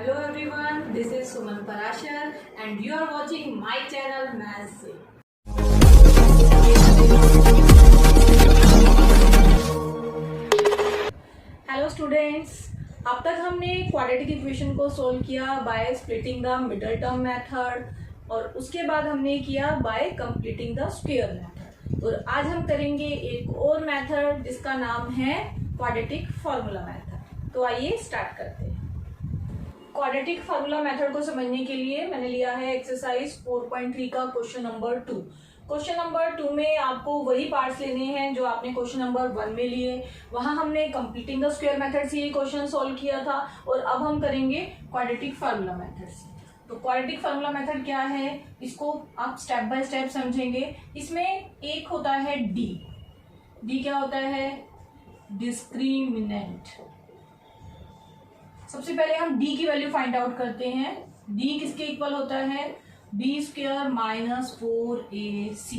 Hello everyone, this is Suman Parashar and you are watching my channel Maths से। Hello students, अब तक हमने quadratic equation को solve किया by splitting the middle term method और उसके बाद हमने किया bye completing the square method. और आज हम करेंगे एक और मेथड जिसका नाम है क्वाड्रेटिक फार्मूला मेथड। तो आइए स्टार्ट करते हैं। क्वाड्रेटिक फार्मूला मेथड को समझने के लिए मैंने लिया है एक्सरसाइज 4.3 का क्वेश्चन नंबर 2। क्वेश्चन नंबर 2 में आपको वही पार्ट्स लेने हैं जो आपने क्वेश्चन नंबर 1 में लिए। वहां हमने कंप्लीटिंग द स्क्वायर मेथड से ये क्वेश्चन सॉल्व किया था और अब हम करेंगे क्वाड्रेटिक फार्मूला मेथड से। तो क्वाड्रेटिक फार्मूला मेथड क्या है, इसको आप स्टेप बाय स्टेप समझेंगे। इसमें एक होता है डी। डी क्या होता है? डिस्क्रिमिनेंट। सबसे पहले हम d की वैल्यू फाइंड आउट करते हैं। d किसके इक्वल होता है? b square minus 4ac।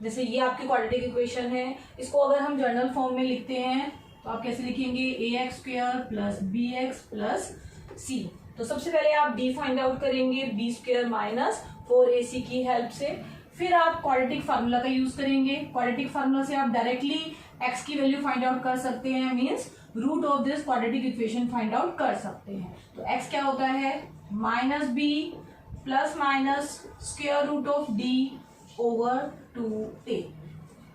जैसे ये आपकी क्वाड्रेटिक इक्वेशन है, इसको अगर हम जनरल फॉर्म में लिखते हैं तो आप कैसे लिखेंगे? ax square plus bx plus c। तो सबसे पहले आप d फाइंड आउट करेंगे b स्क्वायर माइनस 4ac की हेल्प से। फिर आप क्वाड्रेटिक फार्मूला का यूज करेंगे। क्वाड्रेटिक फार्मूला से आप डायरेक्टली x की वैल्यू फाइंड आउट कर सकते हैं, means root of this quadratic equation find out कर सकते हैं। तो x क्या होता है? Minus B plus minus square root of D over 2a।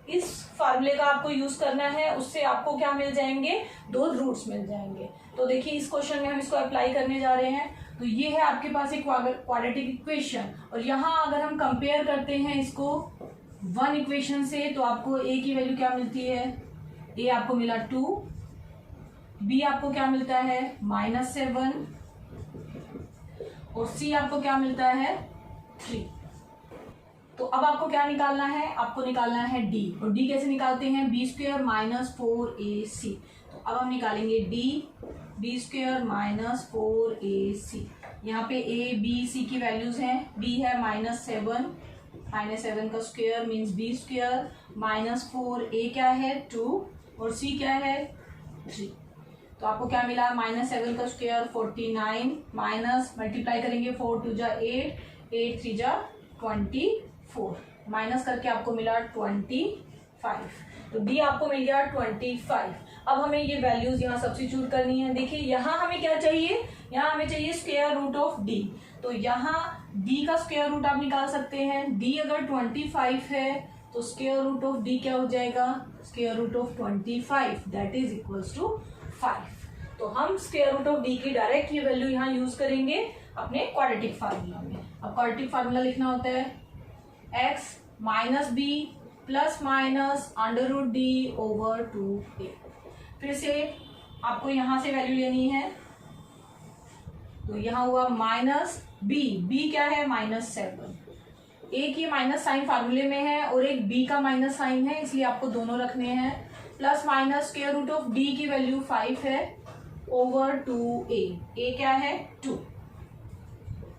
इस फार्मूले का आपको यूज करना है, उससे आपको क्या मिल जाएंगे? दो रूट्स मिल जाएंगे। तो देखिए इस क्वेश्चन में हम इसको अप्लाई करने जा रहे हैं। तो ये है आपके पास एक क्वाड्रेटिक इक्वेशन और यहाँ अगर हम कंपेयर करते हैं इसको 1 इक्वेशन से तो आपको a की वैल्यू क्या मिलती है? a आपको मिला 2, b आपको क्या मिलता है? -7 और c आपको क्या मिलता है? 3। तो अब आपको क्या निकालना है? आपको निकालना है d। और d कैसे निकालते हैं? b square minus 4ac। तो अब हम निकालेंगे b स्क्वायर माइनस 4ac। यहाँ पे a b c की वैल्यूज हैं। b है -7 का square means b square minus 4a क्या है? 2 और c क्या है? 3। तो आपको क्या मिला? -7 का स्क्वायर 49 माइनस मल्टीप्लाई करेंगे 4 2 जा 8 8 3 जा 24 माइनस करके आपको मिला 25। तो डी आपको मिल गया 25। अब हमें ये वैल्यूज यहाँ सब्स्टिट्यूट करनी है। देखिए यहाँ हमें क्या चाहिए? यहाँ हमें चाहिए स्क्वायर रूट ऑफ डी। तो यहाँ डी का स्क्वायर रूट आप निकाल सकते हैं। डी अगर 25 है तो स्क्वायर रूट ऑफ डी क्या हो जाएगा? Square root of 25 that is equals to 5। तो हम स्क्वायर रूट ऑफ डी की डायरेक्ट ये वैल्यू यहाँ यूज करेंगे अपने क्वाड्रेटिक फार्मूला में। अब क्वाड्रेटिक फार्मूला लिखना होता है x minus B plus minus under root D over 2a। फिर से आपको यहां से वैल्यू लेनी है। तो यहाँ हुआ माइनस बी क्या है? -7। एक ये माइनस साइन फार्मूले में है और एक b का माइनस साइन है, इसलिए आपको दोनों रखने हैं। Plus minus square root of d की वैल्यू 5 है ओवर 2a। a क्या है? 2।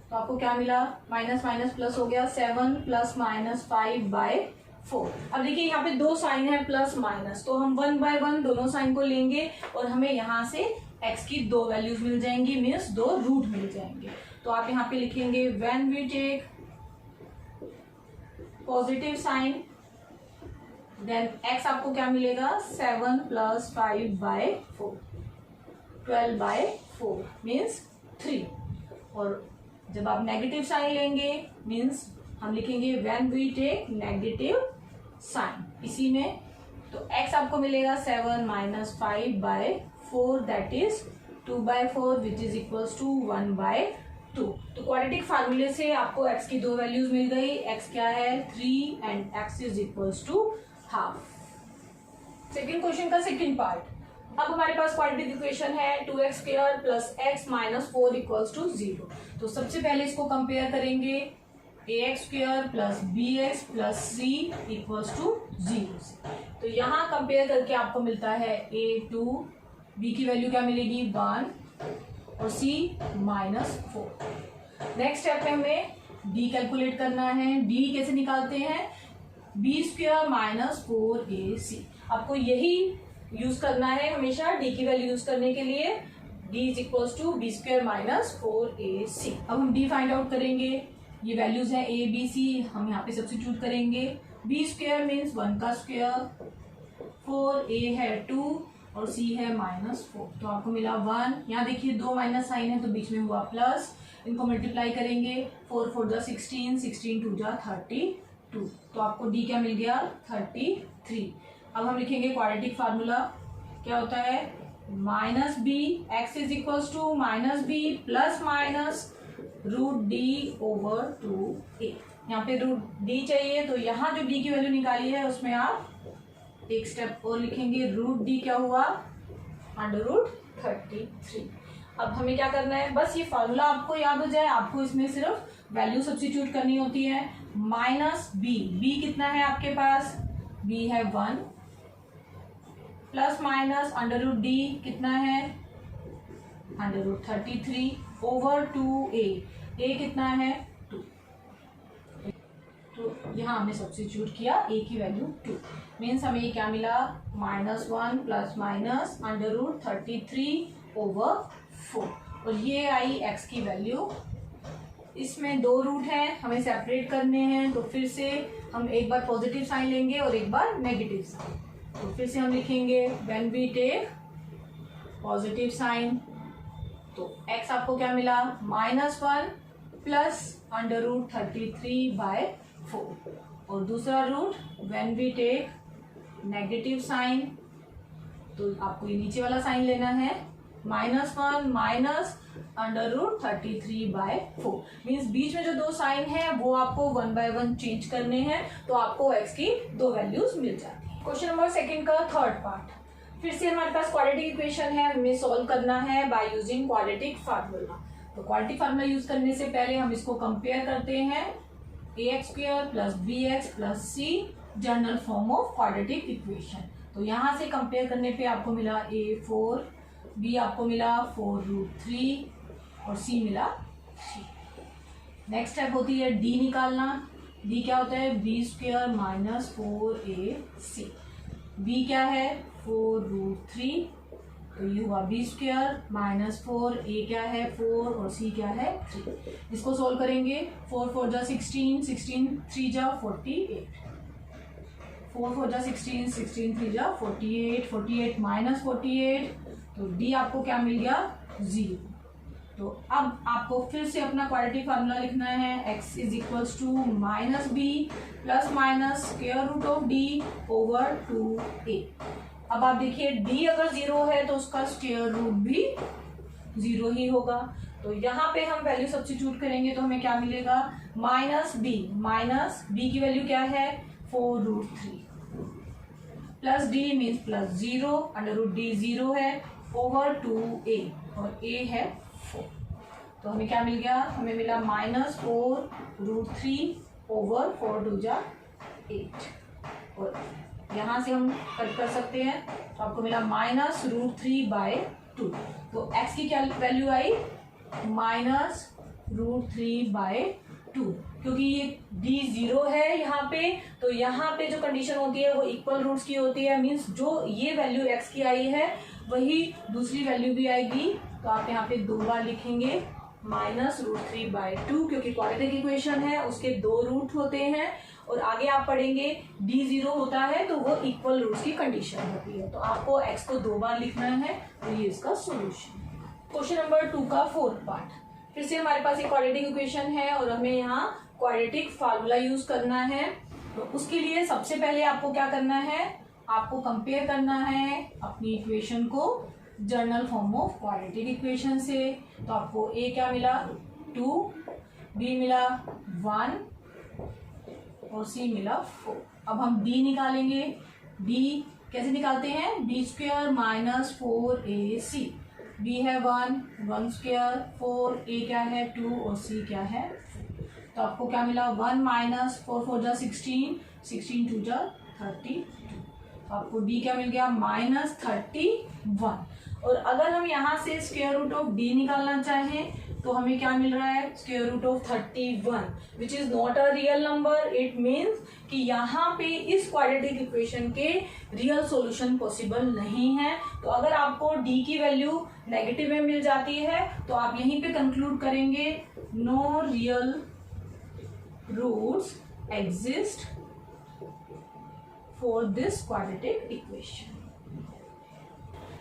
तो आपको क्या मिला? माइनस माइनस प्लस हो गया 7 प्लस माइनस 5/4। अब देखिए यहाँ पे दो साइन है प्लस माइनस, तो हम 1 बाय 1 दोनों साइन को लेंगे और हमें यहाँ से x की दो वैल्यूज मिल जाएंगी, मीन्स दो रूट मिल जाएंगे। तो आप यहाँ पे लिखेंगे when we take positive sign then x आपको क्या मिलेगा? 7 प्लस 5/4 12/4 मीन्स 3। और जब आप नेगेटिव साइन लेंगे मीन्स हम लिखेंगे when we take negative sign इसी में। तो x आपको मिलेगा 7 minus 5/4 that is 2/4 which is equals to 1/2। तो क्वाड्रेटिक फार्मूले से आपको x की दो वैल्यूज मिल गई। x क्या है? 3 and x is equals to half. Second question का सेकेंड पार्ट। अब हमारे पास क्वाड्रेटिक इक्वेशन है 2x square plus x minus 4 equals to 0। तो सबसे पहले इसको कंपेयर करेंगे ax square plus bx plus c equals to 0। तो यहाँ कंपेयर करके आपको मिलता है a2, b की वैल्यू क्या मिलेगी? 1 और c -4। नेक्स्ट स्टेप में हमें d कैलकुलेट करना है। d कैसे निकालते हैं? b square minus 4ac। आपको यही यूज करना है हमेशा। d की वैल्यू यूज करने के लिए d is equal to B square minus 4ac। अब हम d फाइंड आउट करेंगे। ये वैल्यूज है a b c, हम यहाँ पे सब्स्टिट्यूट करेंगे। b स्क्वायर मीन्स 1 का स्क्वायर, 4a है 2 और c है -4, तो आपको मिला 1। यहाँ देखिए 2 माइनस साइन है तो बीच में हुआ प्लस, इनको मल्टीप्लाई करेंगे। 4 4 जा 16, 16 2 जा 32, तो आपको d क्या मिल गया 33। अब हम लिखेंगे क्वाड्रेटिक फार्मूला, क्या होता है minus B, X is equal to minus B plus minus root D over 2a। यहाँ पे रूट डी चाहिए तो यहाँ जो डी की वैल्यू निकाली है उसमें आप एक स्टेप और लिखेंगे। रूट डी क्या हुआ अंडर रूट 33। अब हमें क्या करना है, बस ये फार्मूला आपको याद हो जाए, आपको इसमें सिर्फ वैल्यू सब्स्टिट्यूट करनी होती है। माइनस बी, बी कितना है आपके पास, बी है 1 plus minus under root D कितना है under root 33 over 2a, a कितना है 2, तो यहाँ हमने सब्स्टिट्यूट किया a की वैल्यू 2, मीन्स हमें ये क्या मिला -1 plus minus under root 33 over 4, और ये आई x की वैल्यू। इसमें 2 रूट हैं, हमें सेपरेट करने हैं, तो फिर से हम एक बार पॉजिटिव साइन लेंगे और एक बार नेगेटिव साइन। तो फिर से हम लिखेंगे when we take positive sign, तो x आपको क्या मिला -1 प्लस अंडर रूट 33/4, और दूसरा root when we take negative sign, तो आपको ये नीचे वाला साइन लेना है -1 माइनस अंडर रूट 33/4, मीन्स बीच में जो 2 साइन है वो आपको 1 by 1 चेंज करने हैं, तो आपको x की 2 वैल्यूज मिल जाती है। क्वेश्चन नंबर 2 का थर्ड पार्ट, फिर से हमारे पास क्वाड्रेटिक इक्वेशन है, हमें सॉल्व करना है बाय यूजिंग क्वाड्रेटिक फार्मूला। तो क्वाड्रेटिक फार्मूला यूज करने से पहले हम इसको कंपेयर करते हैं, ax² plus bx plus c general form of quadratic equation. तो यहाँ से कंपेयर करने पे आपको मिला a4, b आपको मिला 4√3 और c मिला 3। नेक्स्ट स्टेप होती है d निकालना। d क्या होता है b² माइनस 4ac, b क्या है 4√3, तो ये हुआ b² माइनस 4a क्या है 4 और c क्या है 3। इसको सोल्व करेंगे, 4 4 जा 16, 16 3 जा 48, 4 4 जा 16, 16 3 जा 48, 48 माइनस 48, तो d आपको क्या मिल गया 0। तो अब आपको फिर से अपना क्वाड्रेटिक फार्मूला लिखना है, x is equals to minus B plus minus square root of d over 2a। अब आप देखिए d अगर 0 है तो उसका स्क्वायर रूट भी 0 ही होगा, तो यहाँ पे हम वैल्यू सब्स्टिट्यूट करेंगे तो हमें क्या मिलेगा माइनस बी की वैल्यू क्या है 4√3 plus d means plus 0, under root D 0 है ओवर 2a और a है 4, तो हमें क्या मिल गया, हमें मिला -4√3 ओवर 4 2 जा 8, और यहाँ से हम कट कर सकते हैं, तो आपको मिला -√3/2। तो x की क्या वैल्यू आई -√3/2, क्योंकि ये d 0 है यहाँ पे, तो यहाँ पे जो कंडीशन होती है वो इक्वल रूट्स की होती है, मीन्स जो ये वैल्यू x की आई है वही दूसरी वैल्यू भी आएगी, तो आप यहाँ पे 2 बार लिखेंगे -√3/2, क्योंकि क्वाड्रेटिक इक्वेशन है उसके 2 रूट होते हैं, और आगे आप पढ़ेंगे d 0 होता है तो वो इक्वल रूट्स की कंडीशन होती है, तो आपको x को 2 बार लिखना है, तो ये इसका सोल्यूशन। क्वेश्चन नंबर 2 का फोर्थ पार्ट, फिर से हमारे पास एक क्वाड्रेटिक इक्वेशन है और हमें यहाँ क्वाड्रेटिक फार्मूला यूज करना है। तो उसके लिए सबसे पहले आपको क्या करना है, आपको कंपेयर करना है अपनी इक्वेशन को general form of quadratic equation से। तो आपको a क्या मिला 2, b मिला 1 और c मिला 4। अब हम d निकालेंगे, d कैसे निकालते हैं, b² माइनस 4ac, b है 1² 4, a क्या है 2 और c क्या है 4। तो आपको क्या मिला 1 माइनस 4 4 जा 16, 16 2 जा 32, तो आपको d क्या मिल गया -31। और अगर हम यहाँ से स्क्वायर रूट ऑफ डी निकालना चाहें तो हमें क्या मिल रहा है, square root of 31 which is not a real number. It means कि यहाँ पे इस क्वाड्रेटिक इक्वेशन के रियल सॉल्यूशन पॉसिबल नहीं है। तो अगर आपको डी की वैल्यू नेगेटिव में मिल जाती है तो आप यहीं पे कंक्लूड करेंगे no real roots exist for this quadratic equation.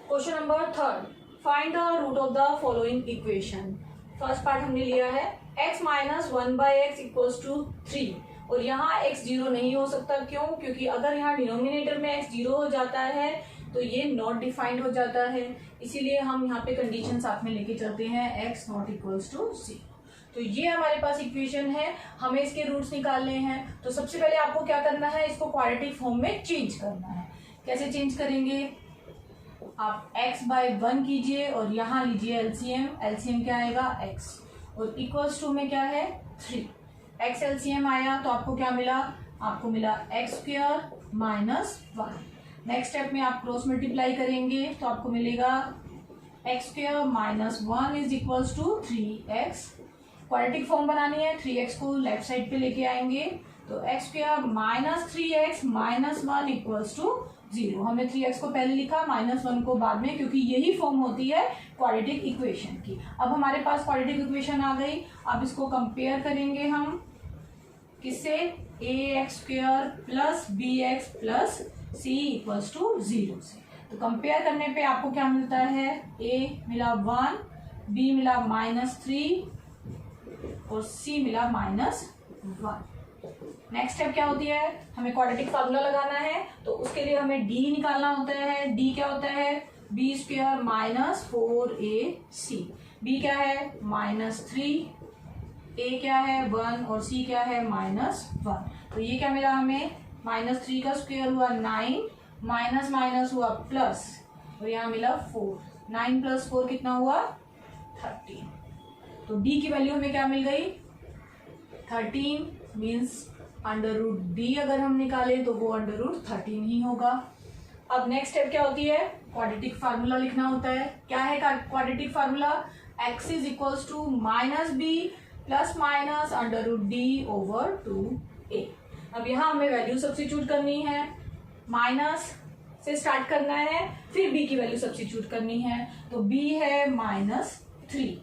Question number 3, find the root of the following equation. First part हमने लिया है x minus 1/x equals to 3 और यहाँ x 0 नहीं हो सकता। क्यों? क्योंकि अगर यहाँ डिनोमिनेटर में x 0 हो जाता है तो ये नॉट डिफाइंड हो जाता है, इसीलिए हम यहाँ पे कंडीशन साथ में लेके चलते हैं x नॉट इक्वल्स टू 0। तो ये हमारे पास इक्वेशन है, हमें इसके रूट्स निकालने हैं। तो सबसे पहले आपको क्या करना है, इसको क्वाड्रेटिक फॉर्म में चेंज करना है। कैसे चेंज करेंगे, आप x/1 कीजिए और यहाँ लीजिए एलसीएम। एलसीएम क्या आएगा, x और इक्वल्स टू में क्या है 3। x एलसीएम आया तो आपको क्या मिला, आपको मिला x² माइनस 1। नेक्स्ट स्टेप में आप क्रॉस मल्टीप्लाई करेंगे तो आपको मिलेगा x² minus 1 is equals to 3x। Quadratic form बनानी है, 3x को लेफ्ट साइड पे लेके आएंगे तो x² minus 3x minus 1 equals to 0। हमने 3x को पहले लिखा, माइनस 1 को बाद में, क्योंकि यही फॉर्म होती है क्वाड्रेटिक इक्वेशन की। अब हमारे पास क्वाड्रेटिक इक्वेशन आ गई। अब इसको कंपेयर करेंगे हम किससे, ax² plus bx plus c equals to 0 से। तो कंपेयर करने पे आपको क्या मिलता है, a मिला 1, b मिला -3 और c मिला -1। नेक्स्ट स्टेप क्या होती है, हमें क्वाड्रेटिक फार्मूला लगाना है तो उसके लिए हमें d निकालना होता है। d क्या होता है, b² माइनस 4ac। b क्या है -3, a क्या है 1 और c क्या है -1। तो ये क्या मिला हमें, -3 का स्क्वायर हुआ 9, माइनस माइनस हुआ प्लस और यहाँ मिला 4। 9 + 4 कितना हुआ 13। तो d की वैल्यू हमें क्या मिल गई 13 मीन्स √d अगर हम निकाले तो वो √13 ही होगा। अब नेक्स्ट स्टेप क्या होती है, क्वाड्रेटिक फार्मूला लिखना होता है। क्या है quadratic formula, x is equals to -b plus minus √d/2a। अब यहाँ हमें वैल्यू सब्स्टिट्यूट करनी है, माइनस से स्टार्ट करना है, फिर b की वैल्यू सब्स्टिट्यूट करनी है। तो b है -3,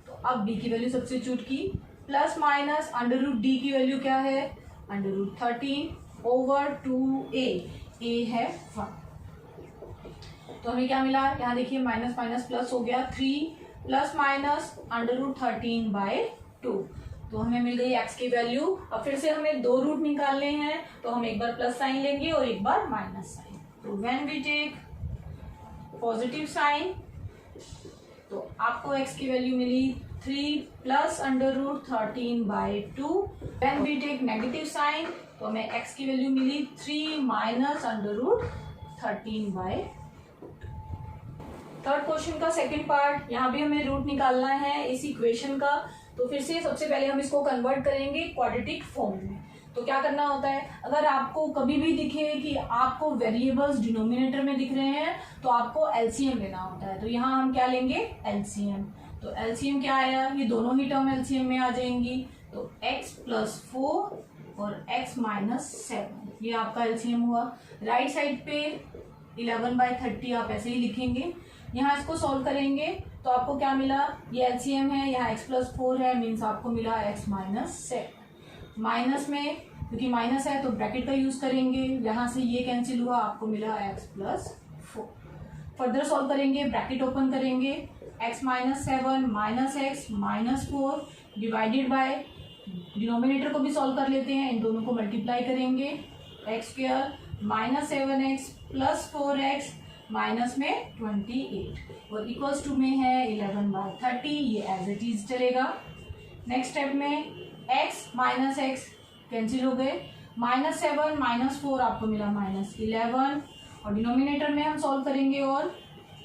तो अब b की वैल्यू सब्स्टिट्यूट की, प्लस माइनस √d की वैल्यू क्या है √13/2a, a है 1। तो हमें क्या मिला, यहाँ देखिए माइनस माइनस प्लस हो गया, 3 प्लस माइनस √13/2। तो हमें मिल गई x की वैल्यू। अब फिर से हमें 2 रूट निकालने हैं तो हम एक बार प्लस साइन लेंगे और एक बार माइनस साइन। तो when we take positive sign तो आपको x की वैल्यू मिली 3 plus √13/2। When we take negative sign तो हमें x की वैल्यू मिली 3 माइनस √13/2। थर्ड क्वेश्चन का सेकंड पार्ट, यहाँ भी हमें रूट निकालना है इस इक्वेशन का। तो फिर से सबसे पहले हम इसको कन्वर्ट करेंगे क्वाड्रेटिक फॉर्म में। तो क्या करना होता है, अगर आपको कभी भी दिखे कि आपको वेरिएबल्स डिनोमिनेटर में दिख रहे हैं तो आपको एलसीएम लेना होता है। तो यहाँ हम क्या लेंगे, एलसीएम। तो एलसीएम क्या आया, ये दोनों ही टर्म एलसीएम में आ जाएंगी। तो x + 4 और x - 7 ये आपका एलसीएम हुआ। राइट साइड पे 11/30 आप ऐसे ही लिखेंगे। यहाँ इसको सॉल्व करेंगे तो आपको क्या मिला, ये एलसीएम है, यहाँ x + 4 है, मीन्स आपको मिला x - 7। माइनस में क्योंकि माइनस है तो ब्रैकेट का यूज करेंगे, यहाँ से ये कैंसिल हुआ, आपको मिला x + 4। फर्दर सॉल्व करेंगे, ब्रैकेट ओपन करेंगे, x - 7 minus x -4 divided by, denominator को भी सॉल्व कर लेते हैं, इन दोनों को मल्टीप्लाई करेंगे, x² -7x plus 4x minus में 28 और इक्वल्स टू में है 11/30, ये एज इट इज चलेगा। नेक्स्ट स्टेप में x -x कैंसिल हो गए, -7 -4 आपको मिला -11 और डिनोमिनेटर में हम सॉल्व करेंगे और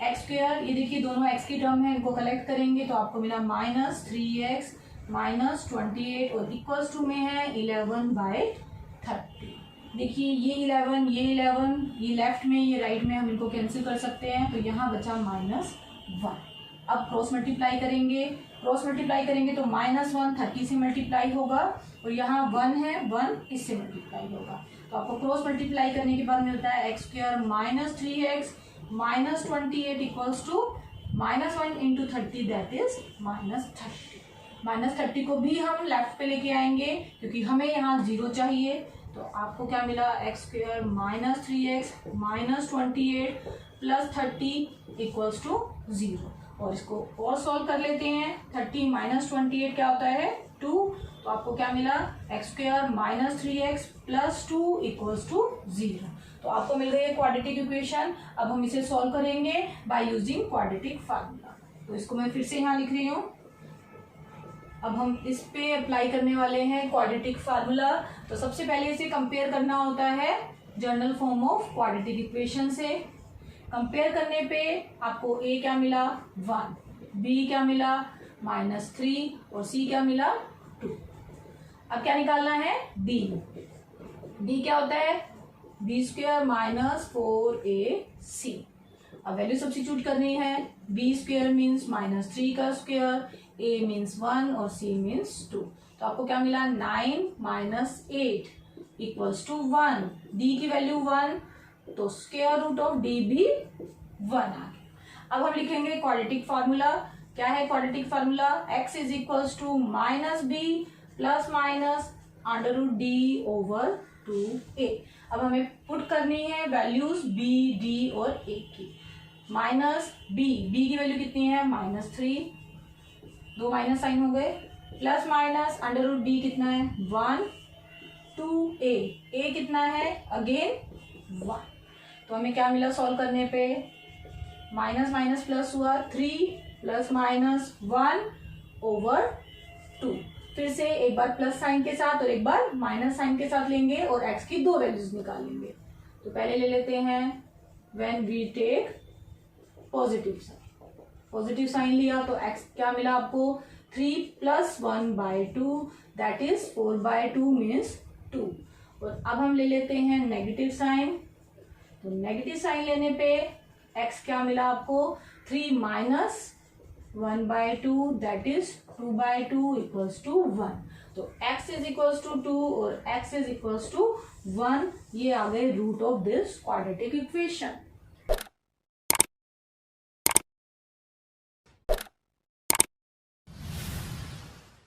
x², ये देखिए दोनों x की टर्म है, इनको कलेक्ट करेंगे तो आपको मिला -3x -28 और इक्वल्स टू में है 11/30। देखिए ये 11, ये लेफ्ट में, ये राइट में, हम इनको कैंसिल कर सकते हैं, तो यहाँ बचा -1। अब क्रॉस मल्टीप्लाई करेंगे, तो -1 30 से मल्टीप्लाई होगा, और यहाँ 1 है, 1 इससे मल्टीप्लाई होगा। तो आपको क्रॉस मल्टीप्लाई करने के बाद मिलता है x² -3x -28 equals to -1 into 30 that is -30। -30 को भी हम लेफ्ट पे लेके आएंगे क्योंकि हमें यहाँ 0 चाहिए। तो आपको क्या मिला, x² -3x -28 plus 30 equals to 0। और इसको और सॉल्व कर लेते हैं। 30 - 28 क्या होता है, 2। तो आपको क्या मिला, x² -3x plus 2 equals to 0। तो आपको मिल गई है क्वाड्रेटिक इक्वेशन। अब हम इसे सॉल्व करेंगे बाय यूजिंग क्वाड्रेटिक फार्मूला। तो इसको मैं फिर से यहाँ लिख रही हूँ। अब हम इस पे अप्लाई करने वाले हैं क्वाड्रेटिक फार्मूला। तो सबसे पहले इसे कंपेयर करना होता है general form of quadratic equation से। कंपेयर करने पे आपको a क्या मिला, 1, b क्या मिला -3 और c क्या मिला 2। अब क्या निकालना है, d क्या होता है, b² -4ac। अब वैल्यू सब्स्टिट्यूट करनी है। b² मीन्स -3 का स्क्वायर, a मीन्स 1 और c मीन्स 2। तो आपको क्या मिला, 9 - 8 इक्वल्स टू 1। d की वैल्यू 1, तो स्क्वायर रूट ऑफ d भी 1 आ गया। अब हम लिखेंगे क्वाड्रेटिक फार्मूला। क्या है quadratic formula, x is equals to -b plus minus √d/2a। अब हमें पुट करनी है वैल्यूज b, d और a की। -b की वैल्यू कितनी है, -3, 2 माइनस साइन हो गए, प्लस माइनस √d कितना है 1, 2a कितना है अगेन 1। तो हमें क्या मिला सॉल्व करने पे, माइनस माइनस प्लस हुआ, 3 प्लस माइनस 1/2। फिर से एक बार प्लस साइन के साथ और एक बार माइनस साइन के साथ लेंगे और x की 2 वैल्यूज निकालेंगे। तो पहले ले लेते हैं when we take positive sign लिया तो x क्या मिला आपको, 3 + 1/2 दैट इज 4/2 मीन्स 2। और अब हम ले लेते हैं नेगेटिव साइन। तो नेगेटिव साइन लेने पे x क्या मिला आपको, 3 - 1/2 दैट इज 2/2 इक्वल्स टू 1। तो x इज इक्वल्स टू 2 और x इज इक्वल्स टू 1। ये आ गए root of this quadratic equation.